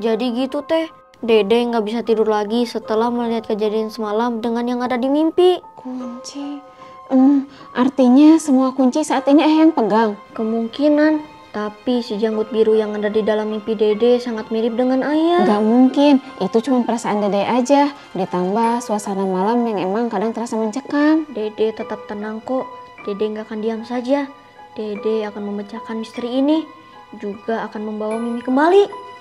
Jadi gitu teh, Dede nggak bisa tidur lagi setelah melihat kejadian semalam dengan yang ada di mimpi. Kunci? Artinya semua kunci saat ini Ayah yang pegang? Kemungkinan, tapi si janggut biru yang ada di dalam mimpi Dede sangat mirip dengan Ayah. Gak mungkin, itu cuma perasaan Dede aja. Ditambah suasana malam yang emang kadang terasa mencekam. Dede tetap tenang kok, Dede nggak akan diam saja. Dede akan memecahkan misteri ini, juga akan membawa Mimi kembali.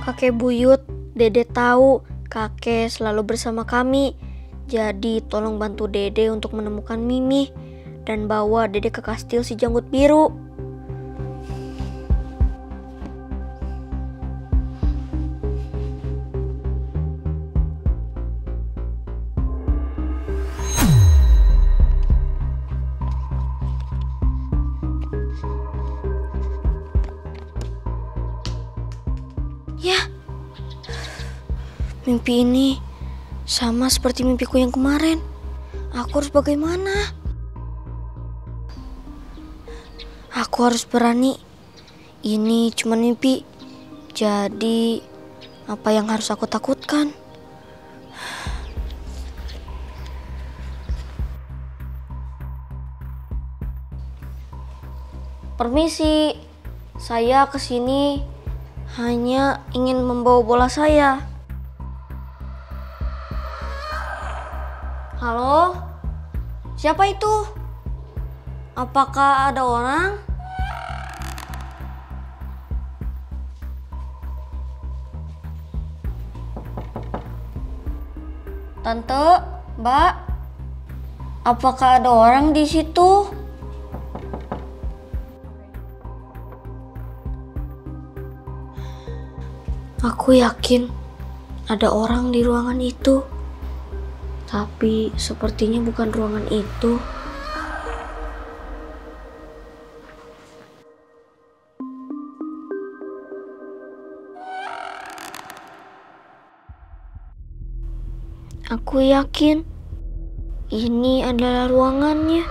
Kakek buyut, Dede tahu kakek selalu bersama kami. Jadi tolong bantu Dede untuk menemukan Mimi dan bawa Dede ke kastil si janggut biru. Ya, mimpi ini sama seperti mimpiku yang kemarin. Aku harus bagaimana? Aku harus berani. Ini cuma mimpi. Jadi, apa yang harus aku takutkan? Permisi, saya kesini hanya ingin membawa bola saya. Halo? Siapa itu? Apakah ada orang? Tante, Mbak, apakah ada orang di situ? Aku yakin ada orang di ruangan itu. Tapi sepertinya bukan ruangan itu. Aku yakin ini adalah ruangannya.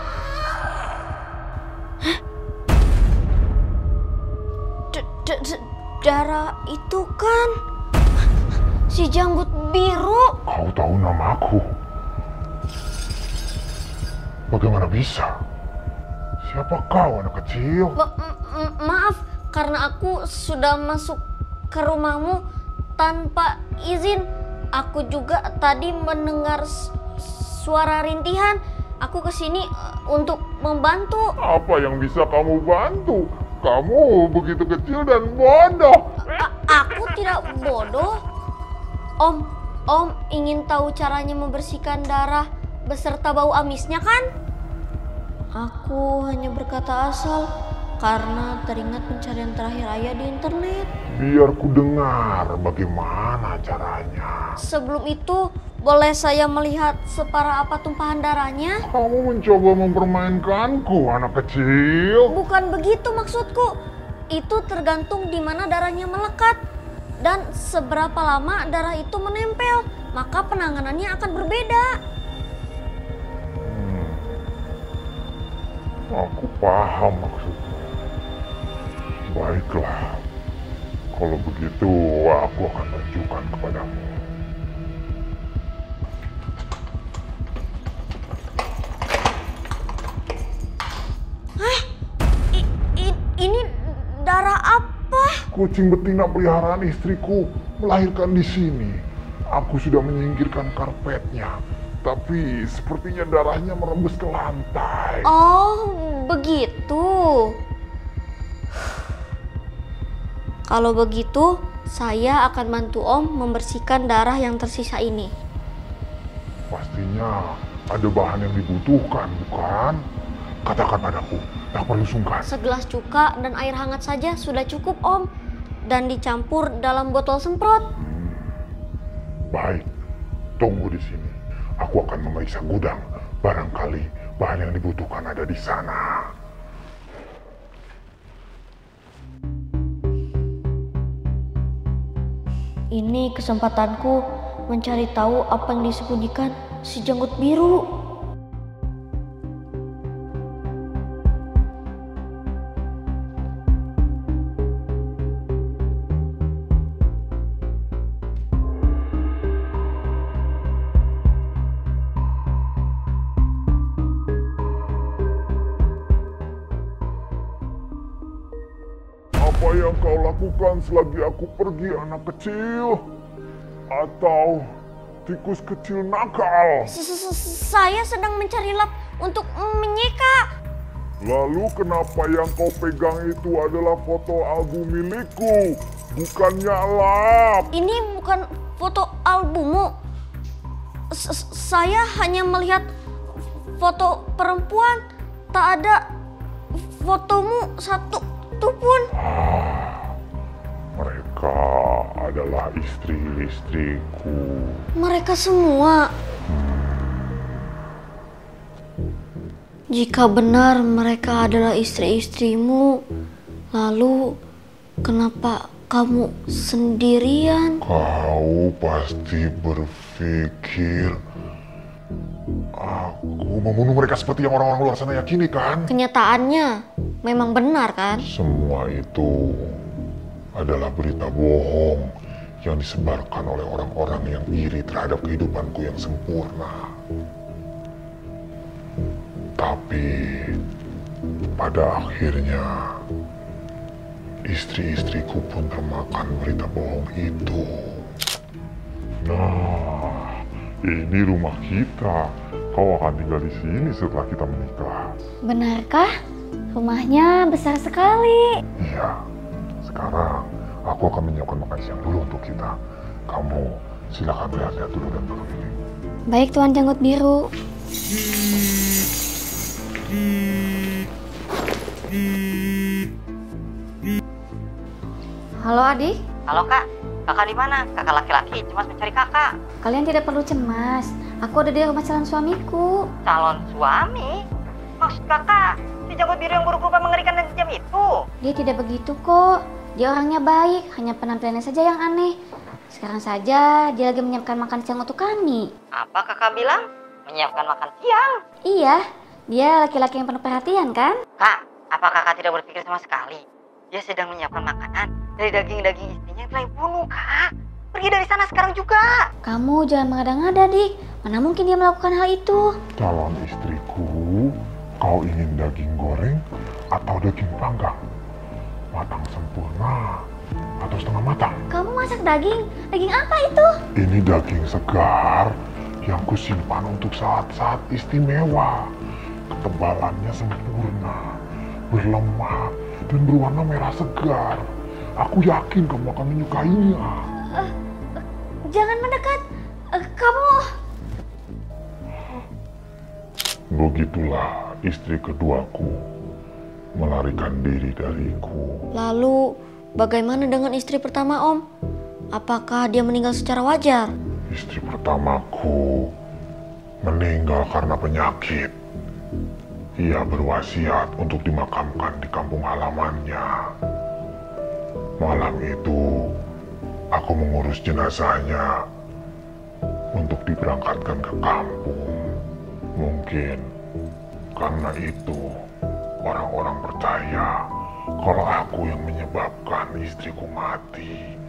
Hah? Darah itu kan si janggut biru. Kau tahu namaku? Bagaimana bisa? Siapa kau, anak kecil? Maaf, karena aku sudah masuk ke rumahmu tanpa izin. Aku juga tadi mendengar suara rintihan. Aku kesini untuk membantu. Apa yang bisa kamu bantu? Kamu begitu kecil dan bodoh. Aku tidak bodoh. Om ingin tahu caranya membersihkan darah beserta bau amisnya kan? Aku hanya berkata asal karena teringat pencarian terakhir Ayah di internet. Biar ku dengar bagaimana caranya. Sebelum itu, boleh saya melihat separah apa tumpahan darahnya? Kamu mencoba mempermainkanku, anak kecil. Bukan begitu maksudku. Itu tergantung di mana darahnya melekat dan seberapa lama darah itu menempel. Maka penanganannya akan berbeda. Aku paham maksudmu. Baiklah. Kalau begitu, aku akan tunjukkan kepadamu. Hah? Ini darah apa? Kucing betina peliharaan istriku melahirkan di sini. Aku sudah menyingkirkan karpetnya, tapi sepertinya darahnya merembes ke lantai. Oh, begitu. Kalau begitu, saya akan bantu Om membersihkan darah yang tersisa ini. Pastinya ada bahan yang dibutuhkan, bukan? Katakan padaku, tak perlu sungkan. Segelas cuka dan air hangat saja sudah cukup, Om. Dan dicampur dalam botol semprot. Baik, tunggu di sini. Aku akan memeriksa gudang. Barangkali bahan yang dibutuhkan ada di sana. Ini kesempatanku mencari tahu apa yang disembunyikan si janggut biru. yang kau lakukan selagi aku pergi, anak kecil? Atau tikus kecil nakal? Saya sedang mencari lap untuk menyeka. Lalu kenapa yang kau pegang itu adalah foto album milikku, bukannya lap? Ini bukan foto albummu. Saya hanya melihat foto perempuan. Tak ada fotomu satu pun. Mereka adalah istri-istriku. Mereka semua. Jika benar mereka adalah istri-istrimu, lalu kenapa kamu sendirian? Kau pasti berpikir aku membunuh mereka seperti yang orang-orang luar sana yakini, kan? Kenyataannya memang benar, kan? Semua itu adalah berita bohong yang disebarkan oleh orang-orang yang iri terhadap kehidupanku yang sempurna. Tapi pada akhirnya istri-istriku pun termakan berita bohong itu. Nah, ini rumah kita. Kau akan tinggal di sini setelah kita menikah. Benarkah? Rumahnya besar sekali. Iya. Sekarang aku akan menyiapkan makan siang dulu untuk kita. Kamu silakan lihat-lihat dulu dan berkeliling. Baik, Tuan Janggut Biru. Halo adik, Halo kak, kakak di mana? Kakak laki-laki cemas mencari kakak. Kalian tidak perlu cemas. Aku ada di rumah calon suamiku. Calon suami? Maksud kakak, si Janggut Biru yang buruk rupa mengerikan dan kejam itu? Dia tidak begitu kok. Dia orangnya baik, hanya penampilannya saja yang aneh. Sekarang saja dia lagi menyiapkan makan siang untuk kami. Apa kakak bilang? Menyiapkan makan siang? Iya, dia laki-laki yang penuh perhatian kan? Kak, apa kakak tidak berpikir sama sekali? Dia sedang menyiapkan makanan dari daging-daging istrinya yang telah dibunuh, kak. Pergi dari sana sekarang juga. Kamu jangan mengada-ngada, Dik. Mana mungkin dia melakukan hal itu? Calon istriku, kau ingin daging goreng atau daging panggang? Matang sempurna atau setengah matang? Kamu masak daging? Daging apa itu? Ini daging segar yang kusimpan untuk saat-saat istimewa. Ketebalannya sempurna, berlemak, dan berwarna merah segar. Aku yakin kamu akan menyukainya. Jangan mendekat. Kamu... Begitulah istri keduaku melarikan diri dariku. Lalu bagaimana dengan istri pertama, Om? Apakah dia meninggal secara wajar? Istri pertamaku meninggal karena penyakit. Ia berwasiat untuk dimakamkan di kampung halamannya. Malam itu, aku mengurus jenazahnya untuk diberangkatkan ke kampung. Mungkin karena itu orang-orang percaya kalau aku yang menyebabkan istriku mati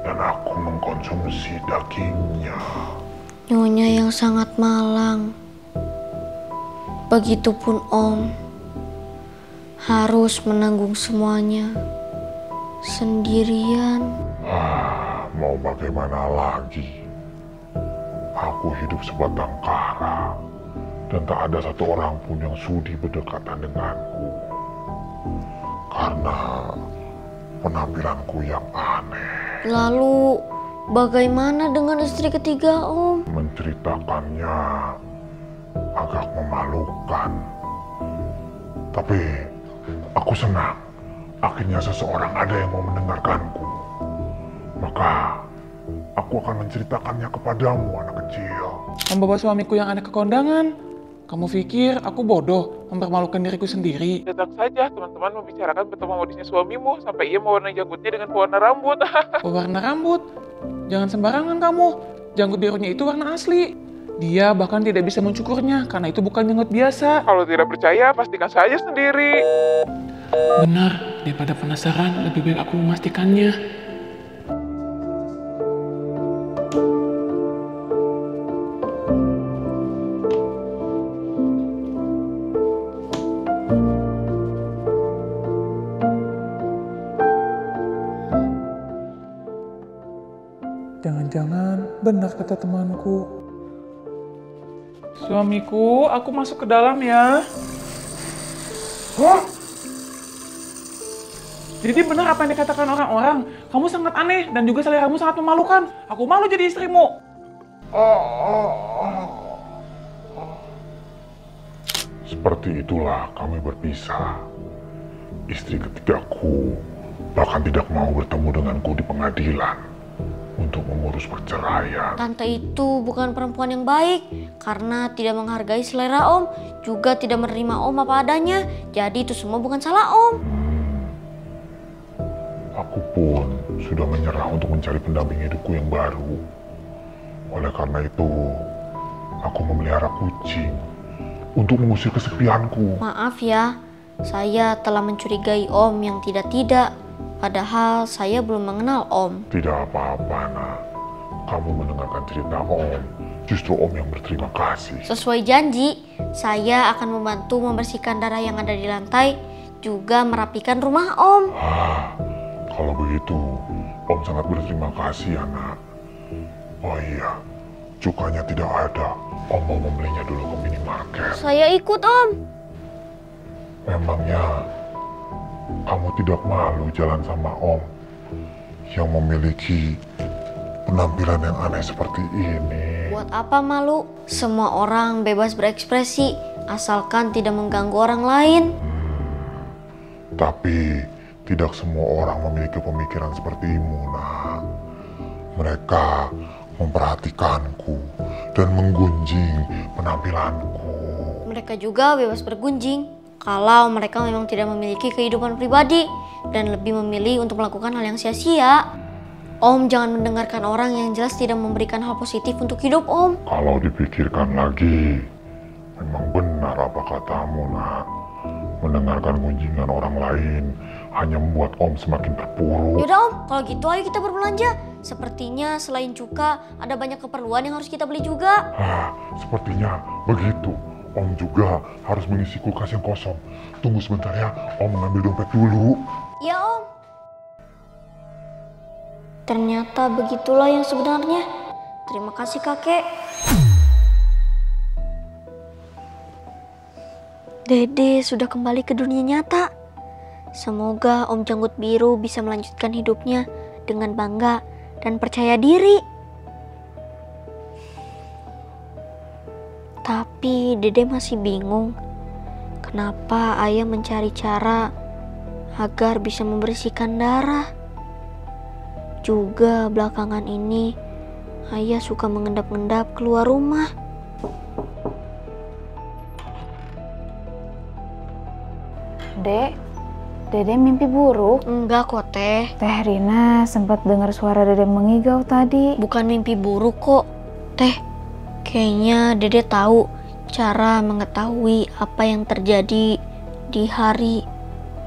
dan aku mengkonsumsi dagingnya. Nyonya yang sangat malang. Begitupun Om, harus menanggung semuanya sendirian. Mau bagaimana lagi? Aku hidup sebatang kara dan tak ada satu orang pun yang sudi berdekatan denganku karena penampilanku yang aneh. Lalu bagaimana dengan istri ketiga, Om? Menceritakannya agak memalukan. Tapi aku senang akhirnya seseorang ada yang mau mendengarkanku. Maka aku akan menceritakannya kepadamu, anak kecil. Membawa suamiku yang aneh ke kondangan. Kamu pikir aku bodoh mempermalukan diriku sendiri? Datang saja teman-teman membicarakan betapa modisnya suamimu sampai ia mewarnai janggutnya dengan pewarna rambut. Pewarna rambut? Jangan sembarangan kamu. Janggut birunya itu warna asli. Dia bahkan tidak bisa mencukurnya karena itu bukan janggut biasa. Kalau tidak percaya, pastikan saja sendiri. Benar, daripada penasaran, lebih baik aku memastikannya. Jangan-jangan benar kata temanku. Suamiku, aku masuk ke dalam ya. Hah? Jadi benar apa yang dikatakan orang-orang. Kamu sangat aneh dan juga seleramu sangat memalukan. Aku malu jadi istrimu. Seperti itulah kami berpisah. Istri ketigaku bahkan tidak mau bertemu denganku di pengadilan untuk mengurus perceraian. Tante itu bukan perempuan yang baik karena tidak menghargai selera Om, juga tidak menerima Om apa adanya. Jadi itu semua bukan salah Om. Aku pun sudah menyerah untuk mencari pendamping hidupku yang baru. Oleh karena itu, aku memelihara kucing untuk mengusir kesepianku. Maaf ya, saya telah mencurigai Om yang tidak-tidak. Padahal saya belum mengenal Om. Tidak apa-apa, Nak. Kamu mendengarkan cerita Om. Justru Om yang berterima kasih. Sesuai janji, saya akan membantu membersihkan darah yang ada di lantai, juga merapikan rumah Om. Kalau begitu, Om sangat berterima kasih, Nak. Oh iya, cukanya tidak ada. Om mau membelinya dulu ke minimarket. Saya ikut Om. Memangnya kamu tidak malu jalan sama Om yang memiliki penampilan yang aneh seperti ini? Buat apa malu? Semua orang bebas berekspresi, asalkan tidak mengganggu orang lain. Tapi tidak semua orang memiliki pemikiran sepertimu, Nak. Mereka memperhatikanku dan menggunjing penampilanku. Mereka juga bebas bergunjing kalau mereka memang tidak memiliki kehidupan pribadi dan lebih memilih untuk melakukan hal yang sia-sia. Om jangan mendengarkan orang yang jelas tidak memberikan hal positif untuk hidup Om. Kalau dipikirkan lagi, memang benar apa katamu, Nak. Mendengarkan gunjingan orang lain hanya membuat Om semakin terpuruk. Yaudah Om, kalau gitu ayo kita berbelanja. Sepertinya selain cuka, ada banyak keperluan yang harus kita beli juga. Sepertinya begitu. Om juga harus mengisi kulkas yang kosong. Tunggu sebentar ya, Om mengambil dompet dulu. Iya Om. Ternyata begitulah yang sebenarnya. Terima kasih kakek. Dede sudah kembali ke dunia nyata. Semoga Om Janggut Biru bisa melanjutkan hidupnya dengan bangga dan percaya diri. Tapi Dede masih bingung. Kenapa ayah mencari cara agar bisa membersihkan darah? Juga belakangan ini ayah suka mengendap-endap keluar rumah. Dek, Dede mimpi buruk. Enggak kok Teh. Teh Rina sempat dengar suara Dede mengigau tadi. Bukan mimpi buruk kok Teh. Kayaknya Dede tahu cara mengetahui apa yang terjadi di hari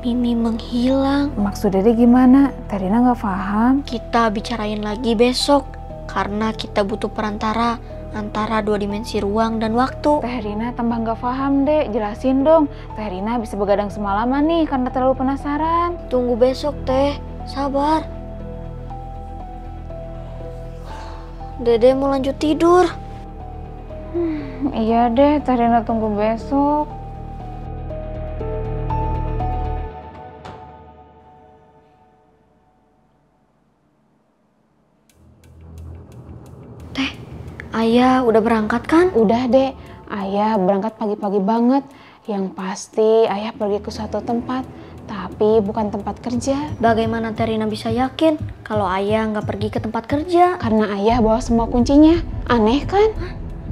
Mimi menghilang. Maksud Dede gimana? Teh Rina nggak paham. Kita bicarain lagi besok karena kita butuh perantara antara dua dimensi ruang dan waktu. Teh Rina tambah nggak paham, Dek. Jelasin dong. Teh Rina bisa begadang semalaman nih karena terlalu penasaran. Tunggu besok Teh, sabar. Dede mau lanjut tidur. Iya deh, Teh Rina tunggu besok. Teh, ayah udah berangkat kan? Udah deh, ayah berangkat pagi-pagi banget. Yang pasti ayah pergi ke suatu tempat, tapi bukan tempat kerja. Bagaimana Teh Rina bisa yakin kalau ayah nggak pergi ke tempat kerja? Karena ayah bawa semua kuncinya. Aneh kan?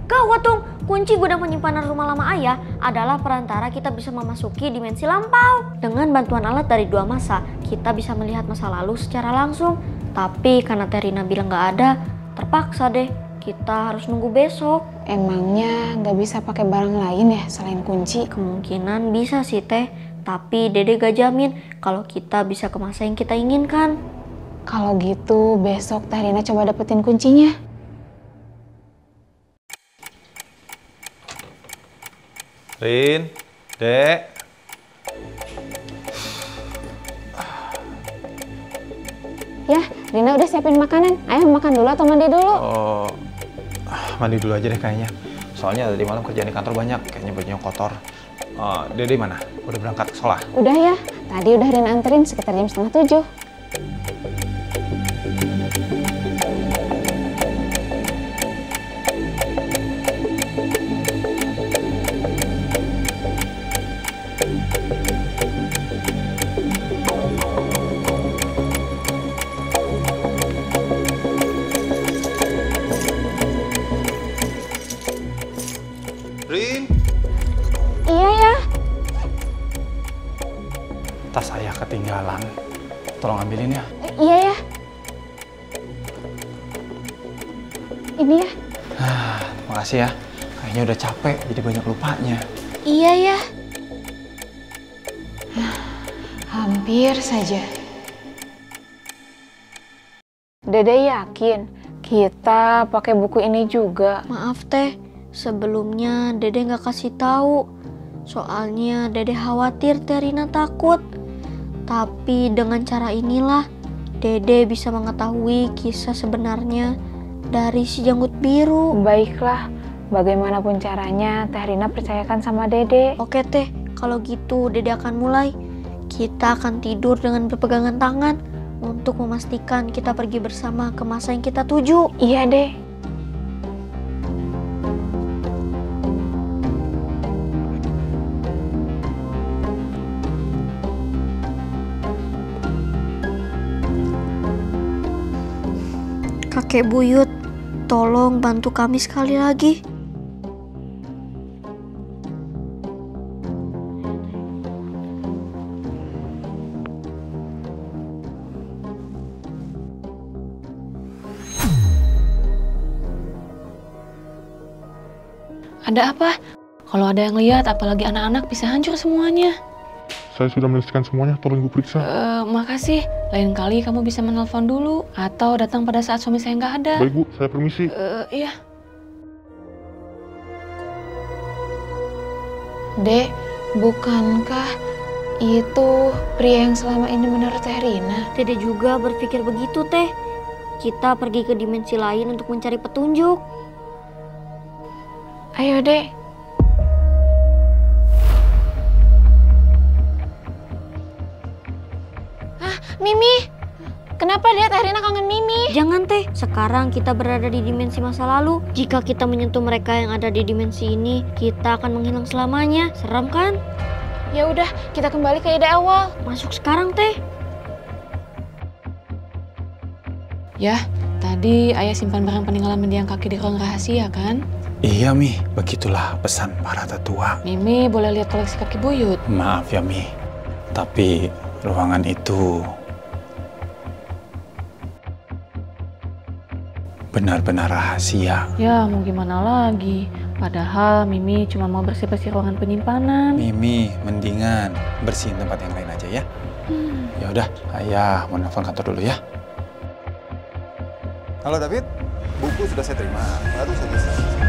Gawat dong, kunci gudang penyimpanan rumah lama ayah adalah perantara kita bisa memasuki dimensi lampau. Dengan bantuan alat dari dua masa, kita bisa melihat masa lalu secara langsung. Tapi karena Teh Rina bilang nggak ada, terpaksa deh kita harus nunggu besok. Emangnya nggak bisa pakai barang lain ya selain kunci? Kemungkinan bisa sih Teh, tapi Dede gak jamin kalau kita bisa ke masa yang kita inginkan. Kalau gitu besok Teh Rina coba dapetin kuncinya. Rin, Dek. Ya, Rina udah siapin makanan. Ayo makan dulu atau mandi dulu? Oh, mandi dulu aja deh kayaknya. Soalnya tadi malam kerjaan di kantor banyak, kayaknya bajunya kotor. Dede mana? Udah berangkat ke sekolah? Udah ya, tadi udah Rina anterin sekitar jam 6:30. Rin, Iya ya. tas saya ketinggalan. Tolong ambilin ya. Iya ya. Ini ya. Makasih ya. Kayaknya udah capek, jadi banyak lupanya. Iya ya. Hampir saja. Dede yakin kita pakai buku ini juga. Maaf teh, sebelumnya Dede nggak kasih tahu. Soalnya Dede khawatir teh Rina takut. Tapi dengan cara inilah Dede bisa mengetahui kisah sebenarnya dari si janggut biru. Baiklah, bagaimanapun caranya Teh Rina percayakan sama Dede. Oke teh, kalau gitu Dede akan mulai. Kita akan tidur dengan berpegangan tangan untuk memastikan kita pergi bersama ke masa yang kita tuju. Iya deh. Kakek Buyut, tolong bantu kami sekali lagi. Ada apa? Kalau ada yang lihat, apalagi anak-anak, bisa hancur semuanya. Saya sudah menyelesaikan semuanya, tolong Ibu periksa. Makasih. Lain kali kamu bisa menelpon dulu atau datang pada saat suami saya nggak ada. Baik Bu, saya permisi. Iya. Dek, bukankah itu pria yang selama ini menurut Teh Rina? Dede juga berpikir begitu teh. Kita pergi ke dimensi lain untuk mencari petunjuk. Ayo dek. Mimi, kenapa dia Teh Rina kangen Mimi? Jangan teh, sekarang kita berada di dimensi masa lalu. Jika kita menyentuh mereka yang ada di dimensi ini, kita akan menghilang selamanya. Seram kan? Ya udah, kita kembali ke ide awal. Masuk sekarang teh. Ya, tadi ayah simpan barang peninggalan mendiang kaki di ruang rahasia kan? Iya Mi, begitulah pesan para tetua. Mimi boleh lihat koleksi kaki buyut. Maaf ya Mi, tapi ruangan itu benar-benar rahasia. Ya, mau gimana lagi? Padahal Mimi cuma mau bersih-bersih ruangan penyimpanan. Mimi, mendingan bersihin tempat yang lain aja ya. Ya udah, ayah mau nelfon kantor dulu ya. Halo David, buku sudah saya terima, baru saja selesai.